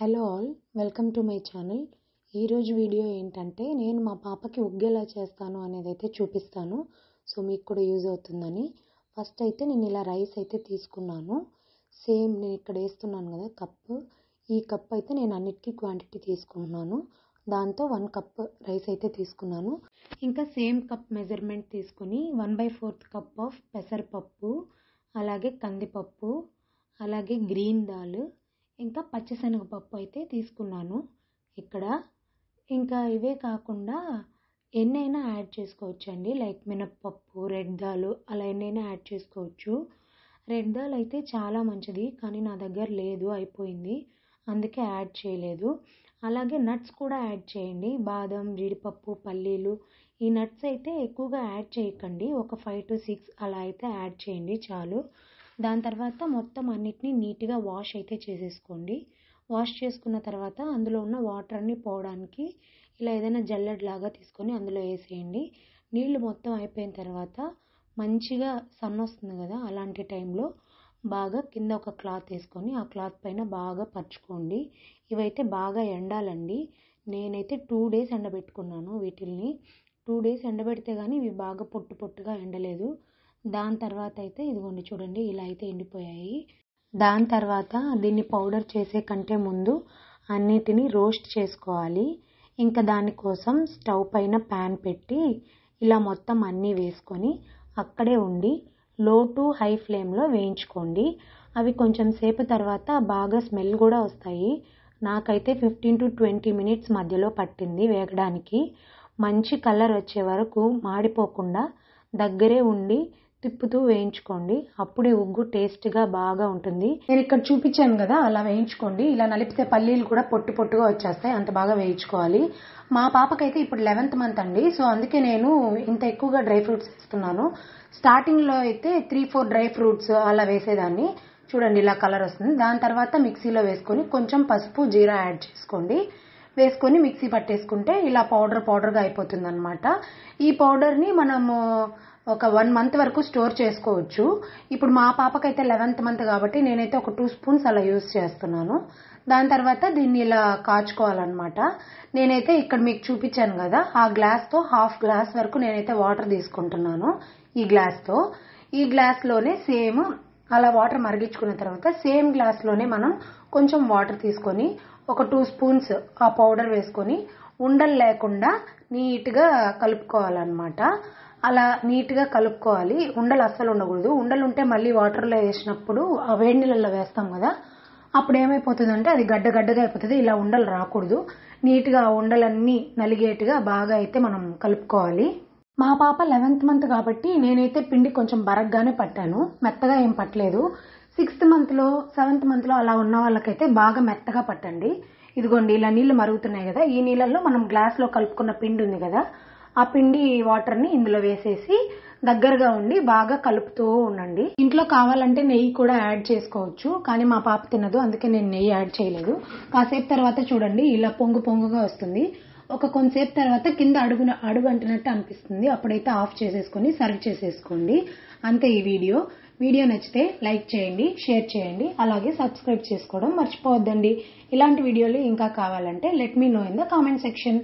Hello all, welcome to my channel. ఈరోజు video ఏంటంటే నేను మా పాపకి ఉగ్గు ఎలా చేస్తాను అనేది అయితే చూపిస్తాను. సో మీకు కూడా యూజ్ అవుతుందని. ఫస్ట్ అయితే నేను ఇలా రైస్ అయితే తీసుకున్నాను. సేమ్ నేను ఇక్కడ వేస్తున్నాను కదా కప్పు, ఈ కప్ అయితే నేను అన్నిటికీ క్వాంటిటీ తీసుకుంటున్నాను. దాంతో 1 కప్ రైస్ అయితే తీసుకున్నాను. ఇంకా సేమ్ కప్ మెజర్మెంట్ తీసుకొని 1/4 కప్ ఆఫ్ పెసరపప్పు, అలాగే కందిపప్పు, అలాగే గ్రీన్ దాల్, ఇంకా పచ్చిశనగపప్పు అయితే తీసుకున్నాను ఇక్కడ. ఇంకా ఇవే కాకుండా ఎన్నైనా యాడ్ చేసుకోవచ్చు అండి, లైక్ మినప్పప్పు, రెడ్ దాల్, అలా ఎన్నైనా యాడ్ చేసుకోవచ్చు. రెడ్ దాల్ అయితే చాలా మంచిది, కానీ నా దగ్గర లేదు, అయిపోయింది, అందుకే యాడ్ చేయలేదు. అలాగే నట్స్ కూడా యాడ్ చేయండి, బాదం, జీడిపప్పు, పల్లీలు. ఈ నట్స్ అయితే ఎక్కువగా యాడ్ చేయకండి, ఒక 5 to 6 అలా అయితే యాడ్ చేయండి చాలు. దాని తర్వాత మొత్తం అన్నిటినీ నీట్గా వాష్ అయితే చేసేసుకోండి. వాష్ చేసుకున్న తర్వాత అందులో ఉన్న వాటర్ అన్నీ పోవడానికి ఇలా ఏదైనా జల్లెడలాగా తీసుకొని అందులో వేసేయండి. నీళ్లు మొత్తం అయిపోయిన తర్వాత మంచిగా సన్ వస్తుంది కదా, అలాంటి టైంలో బాగా కింద ఒక క్లాత్ వేసుకొని ఆ క్లాత్ పైన బాగా పరుచుకోండి. ఇవైతే బాగా ఎండాలండి. నేనైతే 2 days ఎండబెట్టుకున్నాను వీటిల్ని. 2 days ఎండబెడితే కానీ ఇవి బాగా పొట్టుగా ఎండలేదు. దాని తర్వాత అయితే ఇదిగోండి చూడండి, ఇలా అయితే ఎండిపోయాయి. దాని తర్వాత దీన్ని పౌడర్ చేసే కంటే ముందు అన్నిటినీ రోస్ట్ చేసుకోవాలి. ఇంకా దానికోసం స్టవ్ పైన ప్యాన్ పెట్టి ఇలా మొత్తం అన్నీ వేసుకొని అక్కడే ఉండి లో టు హై ఫ్లేమ్లో వేయించుకోండి. అవి కొంచెం సేపు తర్వాత బాగా స్మెల్ కూడా వస్తాయి. నాకైతే 15 to 20 minutes మధ్యలో పట్టింది వేగడానికి. మంచి కలర్ వచ్చే వరకు మాడిపోకుండా దగ్గరే ఉండి తిప్పుతూ వేయించుకోండి, అప్పుడే ఉగ్గు టేస్ట్గా బాగా ఉంటుంది. నేను ఇక్కడ చూపించాను కదా, అలా వేయించుకోండి. ఇలా నలిపితే పల్లీలు కూడా పొట్టుగా వచ్చేస్తాయి, అంత బాగా వేయించుకోవాలి. మా పాపకైతే ఇప్పుడు 11th month అండి, సో అందుకే నేను ఇంత ఎక్కువగా డ్రై ఫ్రూట్స్ వేస్తున్నాను. స్టార్టింగ్లో అయితే 3-4 డ్రై ఫ్రూట్స్ అలా వేసేదాన్ని. చూడండి ఇలా కలర్ వస్తుంది. దాని తర్వాత మిక్సీలో వేసుకొని కొంచెం పసుపు, జీరా యాడ్ చేసుకోండి. వేసుకొని మిక్సీ పట్టేసుకుంటే ఇలా పౌడర్గా అయిపోతుంది అనమాట. ఈ పౌడర్ని మనము ఒక 1 month వరకు స్టోర్ చేసుకోవచ్చు. ఇప్పుడు మా పాపకైతే 11th month కాబట్టి నేనైతే ఒక 2 spoons అలా యూజ్ చేస్తున్నాను. దాని తర్వాత దీన్ని ఇలా కాచుకోవాలన్నమాట. నేనైతే ఇక్కడ మీకు చూపించాను కదా, ఆ గ్లాస్తో 1/2 glass వరకు నేనైతే వాటర్ తీసుకుంటున్నాను. ఈ గ్లాస్తో, ఈ గ్లాస్లోనే సేమ్ అలా వాటర్ మరిగించుకున్న తర్వాత సేమ్ గ్లాస్లోనే మనం కొంచెం వాటర్ తీసుకొని ఒక 2 spoons ఆ పౌడర్ వేసుకొని ఉండలు లేకుండా నీట్గా కలుపుకోవాలన్నమాట. అలా నీట్గా కలుపుకోవాలి. ఉండలు అస్సలు ఉండకూడదు. ఉండలు ఉంటే మళ్ళీ వాటర్లో వేసినప్పుడు ఆ వేడి నీళ్ళలో వేస్తాం కదా, అప్పుడు ఏమైపోతుందంటే అది గడ్డగా అయిపోతుంది. ఇలా ఉండలు రాకూడదు. నీట్గా ఆ ఉండలన్నీ నలిగేట్టుగా బాగా అయితే మనం కలుపుకోవాలి. మా పాప 11th month కాబట్టి నేనైతే పిండి కొంచెం బరగ్గానే పట్టాను, మెత్తగా ఏం పట్టలేదు. 6th monthలో 7th monthలో అలా ఉన్న వాళ్ళకైతే బాగా మెత్తగా పట్టండి. ఇదిగోండి ఇలా నీళ్లు మరుగుతున్నాయి కదా, ఈ నీళ్ళల్లో మనం గ్లాస్లో కలుపుకున్న పిండి ఉంది కదా, ఆ పిండి వాటర్ని ఇందులో వేసేసి దగ్గరగా ఉండి బాగా కలుపుతూ ఉండండి. ఇంట్లో కావాలంటే నెయ్యి కూడా యాడ్ చేసుకోవచ్చు, కానీ మా పాప తినదు, అందుకే నేను నెయ్యి యాడ్ చేయలేదు. కాసేపు తర్వాత చూడండి ఇలా పొంగుగా వస్తుంది. ఒక కొంతసేపు తర్వాత కింద అడుగు అంటున్నట్టు అనిపిస్తుంది, అప్పుడైతే ఆఫ్ చేసేసుకొని సర్వ్ చేసేసుకోండి. అంతే ఈ వీడియో నచ్చితే లైక్ చేయండి, షేర్ చేయండి, అలాగే సబ్స్క్రైబ్ చేసుకోవడం మర్చిపోవద్దండి. ఇలాంటి వీడియోలు ఇంకా కావాలంటే let me know in the comment section.